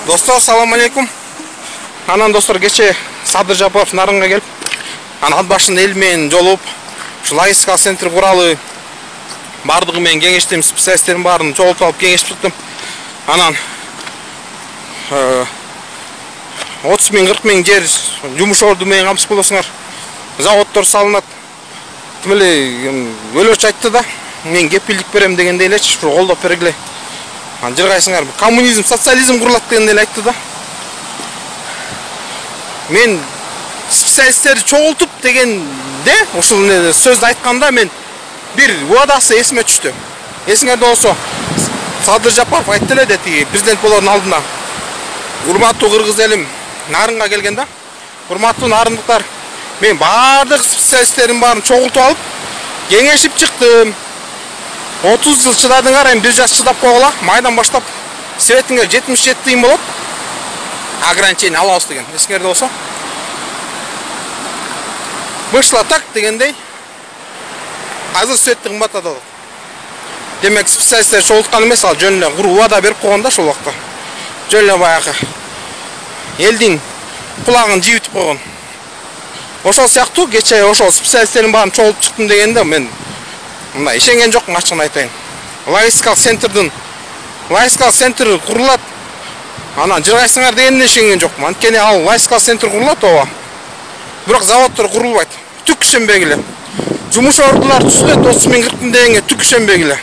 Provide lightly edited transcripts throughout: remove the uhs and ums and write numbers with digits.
Dostlar, салам алейкум. Анан достор, кече Садыр Жапаров Нарынга келип, ат башын эл менен жолуп, ушу логистикалык центр куралы бардыгы менен кеңештим, специалисттердин баарын жолуп алып кеңешип чыктым. Анан 30 миң 40 миң жер жумуш орду менен камсыз болосуңар. Заводдор салынат. Тимеле өлөч айтты да, мен кепилдик берем дегенде элечи, ушу колдоп бергиле. Жыргайсыңар, коммунизм, социализм курулат дегенде айтты да. Мен специалисттерди чогултуп дегенде, ушул сөздү айтканда мен бир уадасы эсиме түштү. Эсиңерде болсо, Садыр Жапаров айтты эле дети президент болоордун алдына. Урматтуу кыргыз элим, Нарынга келген да. Урматтуу нарындыктар, мен бардык специалисттердин баарын чогултуп алып, кеңешип чыктым. 30 жыл чыдадыңар, эми 1 жаш чыдап койгула. Майдан баштап светиңер 77 тыйын болот. Ограничение алабыз деген. Эсиңерде болсо. Вышло так дегендей. Азыр светти кымбаттады. Демек специалисттер чогулткан эмес, ал жөн эле уада берип койгон да ошол убакта. Жөн эле баягы элдин кулагын жибитип койгон. Ошол сыяктуу кече ошол специалисттердин баарын чогултуп чыктым дегенде мен мындай ишенген жокмун, ачыгын айтайын. Логистикалык центр курулат. Анан жыргайсыңар дегенде ишенген жокмун. Анткени ал логистикалык центр курулат ооба. Бирок заводдор курулбайт. Түк ишенбегиле. Жумуш ордулар түзүлөт, 30 миң 40 миң дегенге түк ишенбегиле.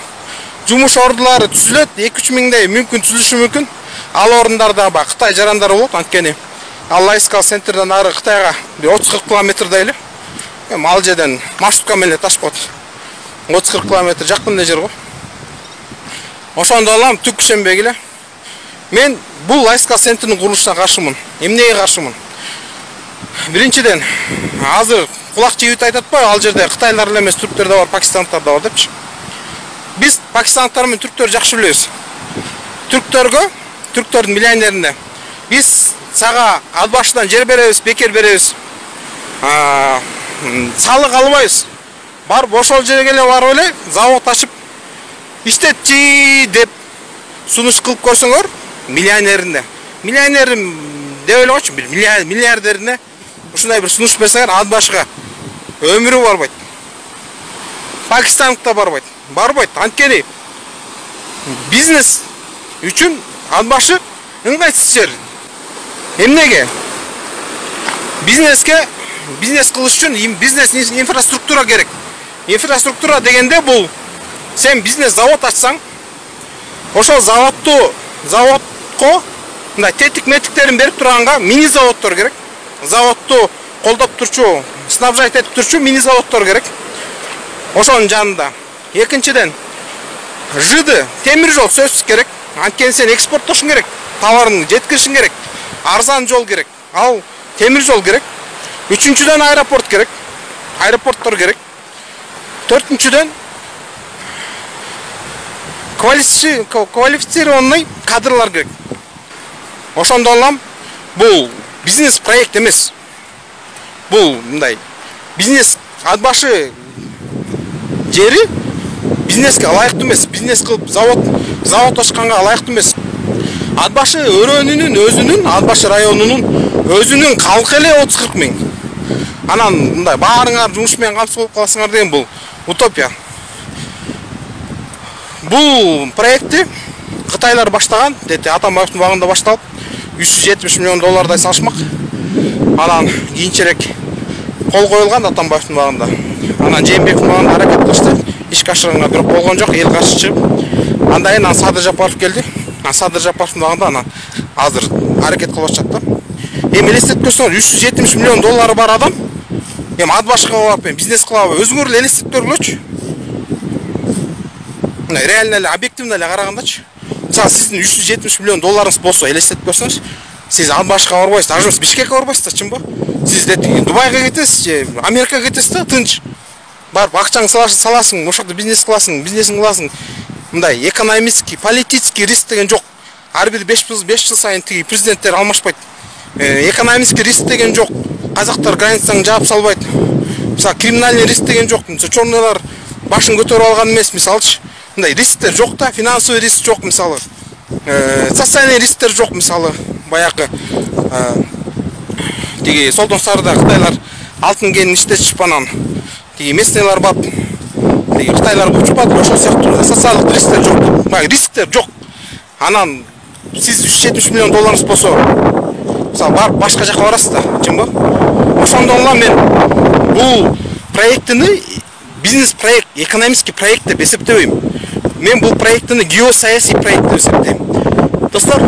Жумуш ордулары түзүлөт, 2-3 миңдей мүмкүн түзүлүшү мүмкүн. Ал орундарда ба Кытай жарандары болот, анткени ал логистикалык центрден ары Кытайга 30-40 километрдей эле. Ал жерден маршрутка менен ташып коет. 30-40 километр жакын эле жер го. Ошондо алам түк ишенбегиле. Мен бул логистикалык центрдин курулушуна каршымын. Эмнеге каршымын? Биринчиден, азыр кулак жебит айтат ба, ал жерде кытайлар эле эмес, түрктөр да бар, пакистандыктар да бар депчи. Биз пакистандыктар менен түрктөрдү жакшы билебиз. Түрктөрдүн миллионерине биз сага ат башыдан жер беребиз, бекер беребиз. Салык албайбыз. Барып ошол жерге эле барып эле завод ачып иштетчи деп сунуш кылып көрсөңөр, миллионерине. Миллионерим деп эле койчу, миллиардерине ушундай бир сунуш берсеңер, ат башыга өмүрү барбайт. Пакистандыкта барбайт. Анткени бизнес үчүн ат башы ыңгайсыз жер. Эмнеге? Бизнес кылыш үчүн бизнес инфраструктура керек. Инфраструктура дегенде бул сен бизнес завод ачсаң, ошол заводко мындай тетик-метиктерин берип турганга мини заводдор керек. Заводду колдоп турчу, снабжать этип турчу мини заводдор керек. Ошонун жанында. Экинчиден, жыды, темир жол сөзсүз керек. Анткени сен экспорттошуң керек, товарын жеткиришиң керек. Арзан жол керек. Ал темир жол керек. Үчүнчүдөн аэропорт керек. Аэропорттор керек. Төртүнчүдөн квалифицированный кадрлар керек. Ошондо алам бул бизнес проект эмес. Бул мындай бизнес ат башы жери бизнеске ылайыктуу эмес. Бизнес кылып завод ачканга ылайыктуу эмес. Ат башы өрөөнүнүн ат башы районунун өзүнүн калкы эле 30-40 миң. Анан мындай баарыңар жумуш менен камсыз болуп каласыңар деген бул утопия. Бул проектти Кытайлар баштаган, дети Атамбаевдин убагында башталып, $370 миллион салышмак. Анан кийинчерээк кол коюлган Атамбаевдин убагында. Анан Жээнбековдун убагында аракет кылышты, ишке ашырганга бирок болгон жок, эл каршы чыгып. Андан кийин Садыр Жапаров келди. Садыр Жапаровдун убагында анан азыр аракет кылып атышат да. Эми элестетип көрсөңөр, $370 миллион бар адам. Эми ат башыга барып бизнес кылабы? Өзүңөр эле элестетип көргүлөчү. Реально эле, объективно эле карагандачы. Мисалы, сиздин $370 миллион болсо элестетип көрсөңүз, сиз ат башыга барбайсыз, даже Бишкекке барбайсыз да, чынбы? Сиз Дубайга кетесиз же Америкага кетесиз да, тынч. Барып акчаңды саласың, ошокто бизнес кыласың, кыласың. Мындай экономический, политический риск деген жок. Ар бир 5 жыл сайын тиги президенттер алмашпайт. Экономический риск деген жок. Казактар границаны жаап салбайт. Мисалы, криминальный риск деген жок. Чорнойлар башын көтөрүп алган эмес, мисалчы. Мындай рисктер жок да, финансовый риск жок, мисалы. социальный рисктер жоқ, мысалы баяғы тиги Солтон Сарыда Кытайлар алтын кенин иштетишип анан тиги местныйлар бап тиги Кытайлар учпады, ошол сыяктуу социалдык рисктер жок, баягы рисктер жок. Анан сиз 370 миллион долларыңыз болсо, мисалы барып башка жака барасыз да, чынбы? Ошондон эле мен бул проектини бизнес проект, экономический проект деп эсептебейм. Мен бул проектини геосаясий проект деп эсептейм. Достор,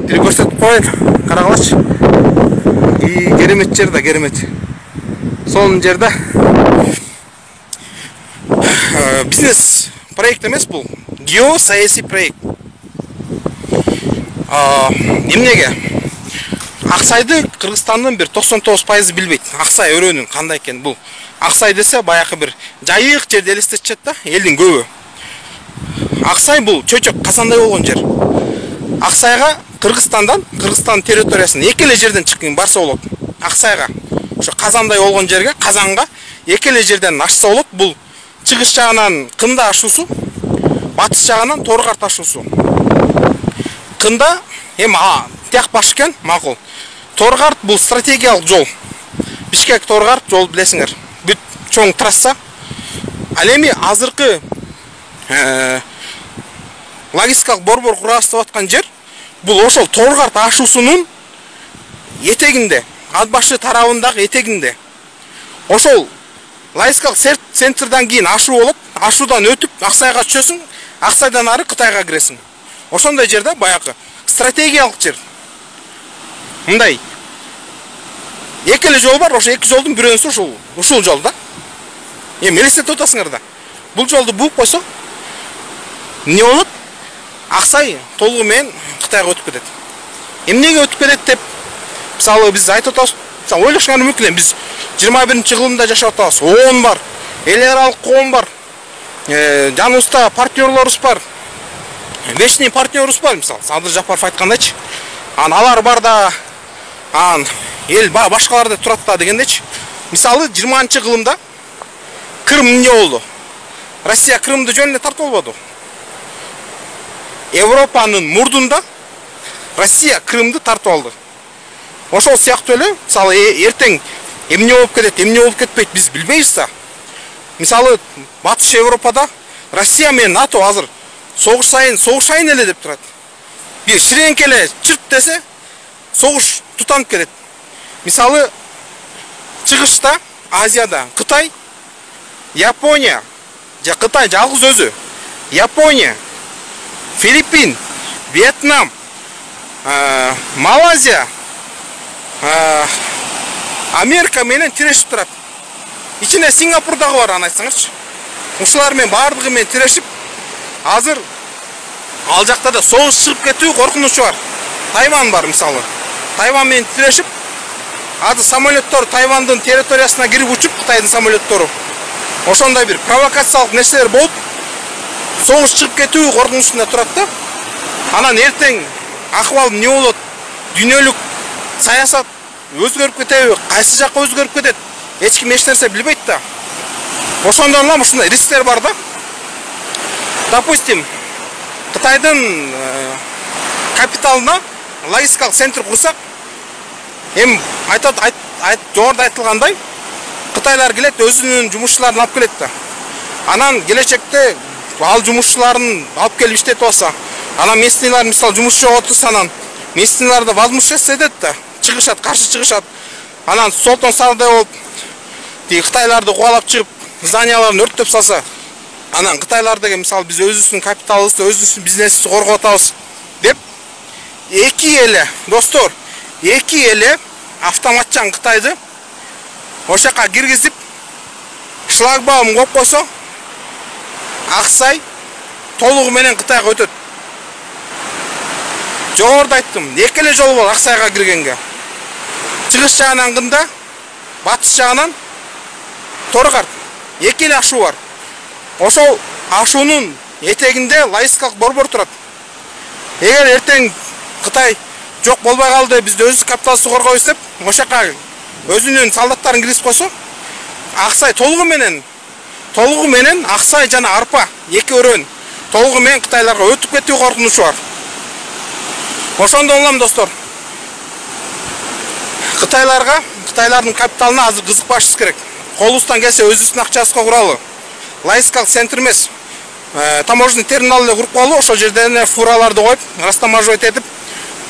тиги көрсөтүп коеюн, карагылачы. Керемет жер да, керемет. Сонун жерде бизнес проект эмес бул, геосаясий проект. Эмнеге? Аксайды Кыргызстандын бир 99% билбейт. Аксай өрөөнүн кандай экенин. Бул Аксай десе баягы бир жайык жерди элестетишет да, элдин көбү. Аксай бул чөчөк казандай болгон жер. Аксайга Кыргызстан территориясынан эки эле жерден чыккан барса болот. Аксайга ошо казандай болгон жерге, Казанга эки эле жерден ашса болот. Бул чыгыш жагынан Кында ашуусу, батыш жагынан Торгарт ашуусу. Кында эми тияк баш экен, макул. Торгарт бул стратегиялык жол. Бишкек Торгарт жол билесиңер. Бүт чоң трасса. Ал эми азыркы логистикалык борбор курабыз деп аткан жер бул ошол Торгарт ашуусунун этегинде, ат башы тарабындагы этегинде. Ошол логистикалык центрдан кийин ашуу болот. Ашуудан өтүп Аксайга түшөсүң, Аксайдан ары Кытайга киресиң. Ошондой жерде баягы стратегиялык жер. Мындай эки эле жол бар, ошо эки жолдун бирөөсү ушул жол да. Эми элестетип атасыңар да. Бул жолду бууп койсо эмне болот? Аксай толугу менен Кытайга өтүп кетет. Эмнеге өтүп кетет деп мисалы биз айтып атабыз. Мисалы ойлошуңар мүмкүн, биз 21-кылымда жашап атабыз. ООН бар, эл аралык коом бар. Жаныбызда партнерлорубуз бар. Вечный партнерубуз бар, мисалы Садыр Жапаров айткандайчы. Алар бар да, эл башкалар да турат да дегендечи. Мисалы 20-кылымда Крым эмне болду? Россия Крымды жөн эле тартып албады. Европанын мурдунда Россия Крымды тартып алды. Ошол сыяктуу эле, мисалы эртең эмне болуп кетет, эмне болуп кетпейт биз билбейбиз да. Мисалы Батыш Европада Россия менен НАТО азыр согушайын эле деп турат. Бир ширеңке эле чырт десе согуш тутанып кетет. Мисалы чыгышта Азияда Кытай, Япония, Кытай жалгыз өзү, Япония, Филиппин, Вьетнам, Малайзия, Америка менен тирешип турат. Ичине Сингапурдагы бар, аны айтсаңарчы. Ушулар менен бардыгы менен тирешип, азыр ал жакта да согуш чыгып кетүү коркунучу бар. Тайвань бар мисалы. Тайвань менен тирешип, азыр самолеттор Тайвандын территориясына кирип учуп, Кытайдын самолеттору. Ошондой бир провокациялык нерселер болуп, согуш чыгып кетүү коркунучунда турат да. Анан эртең акыбал эмне болот? Дүйнөлүк саясат өзгөрүп кетеби? Кайсы жакка өзгөрүп кетет? Эч ким эч нерсе билбейт да. Ошондон эле ушундай рисктер бар да. Допустим, Кытайдын капиталына логистикалык центр курсак, эми жогоруда айтылгандай, Кытайлар келет, өзүнүн жумушчуларын алып келет да. Анан келечекте ал жумушчуларын алып келип иштетип алса, анан местныйлар мисалы жумуш жок отурса, анан местныйларды возмущаться этет да, чыгышат, каршы чыгышат. Анан Солтон Сарыдай болуп, тиги Кытайларды кубалап чыгып, зданияларын өрттөп салса, анан Кытайлар деген мисалы биз өзүбүздүн капиталыбызды, өзүбүздүн бизнесибизди коргоп атабыз деп, эки эле достор, эки эле автоматчан Кытайды ошо жака киргизип, шлагбаум коюп койсо, Аксай толугу менен Кытайга өтөт. Жогоруда айттым, эки эле жол бар Аксайга киргенге. Чыгыш жагынан Кында, батыш жагынан Торгарт. Эки эле ашуу бар. Ошол ашуунун этегинде логистикалык борбор турат. Эгер эртең Кытай жок болбой калды, бизде өз капиталыбызды коргойбуз деп, ошол жака өзүнүн солдаттарын киргизип койсо, Аксай толугу менен Аксай жана Арпа эки өрөөн толугу менен Кытайларга өтүп кетүү коркунучу бар. Ошондон улам достор, Кытайлардын капиталына азыр кызыкпашыбыз керек. Колубуздан келсе өзүбүздүн акчабызга куралы. Логистикалык центр эмес, таможенный терминал эле куруп коелу, ошол жерден эле фураларды коюп, растаможивать этип,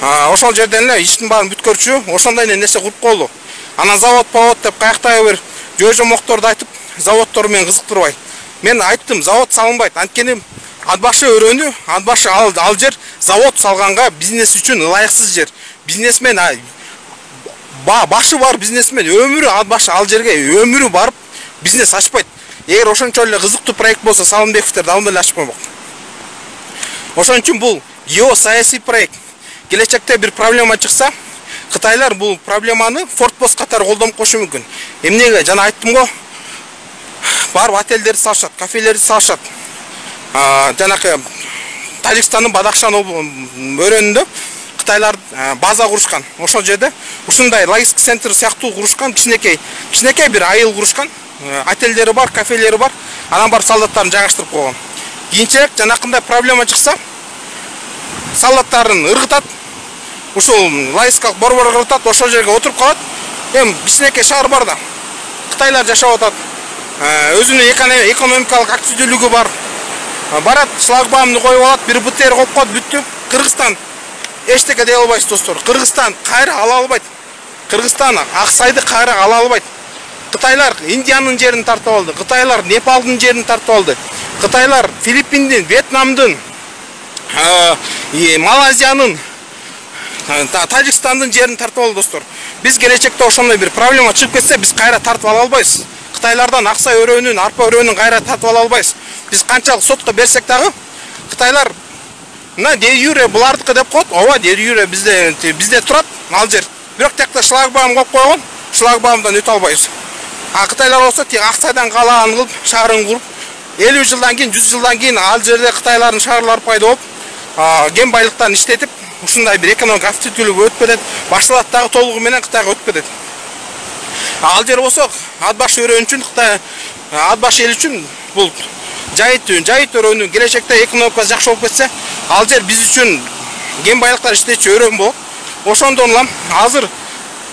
ошол жерден эле иштин баарын бүткөрчү, ошондой эле нерсе куруп коелу. Анан завод деп каяктагы бир жөө-жомокторду айтып, заводдор менен кызыктырбай. Мен айттым, завод салынбайт. Анткени ат башы өрөөнү, ат башы ал жер завод салганга бизнес үчүн ылайыксыз жер. Бизнесмен башы бар бизнесмен өмүрү ат башы ал жерге өмүрү барып бизнес ачпайт. Эгер ошончо эле кызыктуу проект болсо, Салымбековдер дагы эле ачып коймок. Ошон үчүн бул геосаясий проект. Келечекте бир проблема чыкса, Кытайлар бул проблеманы фортпост катары колдонуп коюшу мүмкүн. Эмнеге жана айттым го, барып отелдерди салышат, кафелерди салышат. Жанакы Тажикстандын Бадахшан өрөөнүндө Кытайлар база курушкан. Ошол жерде ушундай логистик центр сыяктуу курушкан, кичинекей бир айыл курушкан. Отелдери бар, кафелери бар. Анан барып солдаттарын жайгаштырып койгон. Кийинчерээк жанакындай проблема чыкса, солдаттарын ыргытат. Ушул логистикалык борбор ыргытат, ошол жерге отуруп калат. Эми кичинекей шаар бар да. Кытайлар жашап атат. Өзүнүн экономикалык активдүүлүгү бар. Барат, шлагбаумду коюп алат, бир БТР коюп коет, бүттү. Кыргызстан эчтеке дей албайсыз достор. Кыргызстан кайра ала албайт. Кыргызстан Аксайды кайра ала албайт. Кытайлар Индиянын жерин тартып алды. Кытайлар Непалдын жерин тартып алды. Кытайлар Филиппиндин, Вьетнамдын, Малайзиянын, Тажикстандын жерин тартып алды достор. Биз келечекте ошондой бир проблема чыгып кетсе, биз кайра тартып ала албайбыз. Кытайлардан аксай өрөөнүн, арпа өрөөнүн кайра тартып ала албайбыз. Биз канчалык сотко берсек дагы, Кытайлар мына де юре булардыкы деп коет. Ооба, де юре бизде турат ал жер. Бирок тиякта шлагбаум коюп койгон, шлагбаумдан өтө албайбыз. Кытайлар болсо тек Аксайдан калаан кылып, шаарын куруп, 50 жылдан кийин, 100 жылдан кийин ал жерде Кытайлардын шаарлары пайда болуп, кен байлыктан иштетип, ушундай бир экономик активдүүлүгү өтүп кетет. Башталат дагы толугу менен Кытайга өтүп кетет. Ал жер болсо ат башы өрөөн үчүн, Кытай ат башы эл үчүн бул жайыт өрөөнүн келечекте экономикасы жакшы болуп кетсе, ал жер биз үчүн кен байлыктар иштечү өрөөн болот. Ошондон улам азыр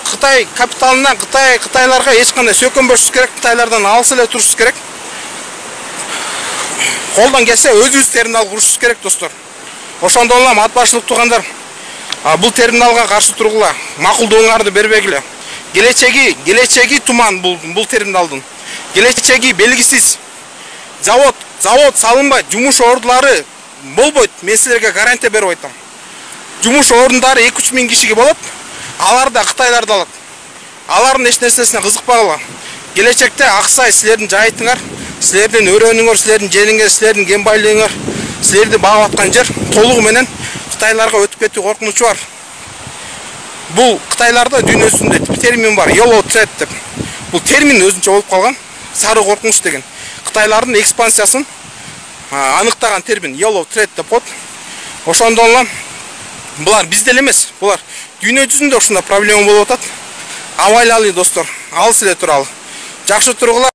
Кытай капиталына, Кытайларга эч кандай сөкөнбөшүбүз керек, Кытайлардан алыс эле турушубуз керек. Колдон келсе өзүбүз терминал курушубуз керек достор. Ошондон улам ат башылык туугандар, бул терминалга каршы тургула, макулдооңарды бербегиле. Келечеги туман бул терминалдын. Келечеги белгисиз. Завод салынбайт, жумуш ордулары болбойт. Мен силерге гарантия берип айтам. Жумуш ордундары 2-3 миң кишиге болот. Алар да Кытайларды алат. Алардын эч нерсесине кызыкпагыла. Келечекте Аксай силердин жайытыңар, силердин өрөөнүңөр, силердин жериңер, силердин кен байлыгыңар, силерди багып аткан жер толугу менен Кытайларга өтүп кетүү коркунучу бар. Бул Кытайларда дүйнөсүндө термин бар, yellow threat деп. Бул термин өзүнчө болуп калган, сары коркунуч деген. Кытайлардын экспансиясын аныктаган термин yellow threat деп коет. Ошондон улам булар бизде эле эмес, булар дүйнө жүзүндө ушундай проблема болуп атат. Абайлалы достор, алыс эле туралы. Жакшы тургула.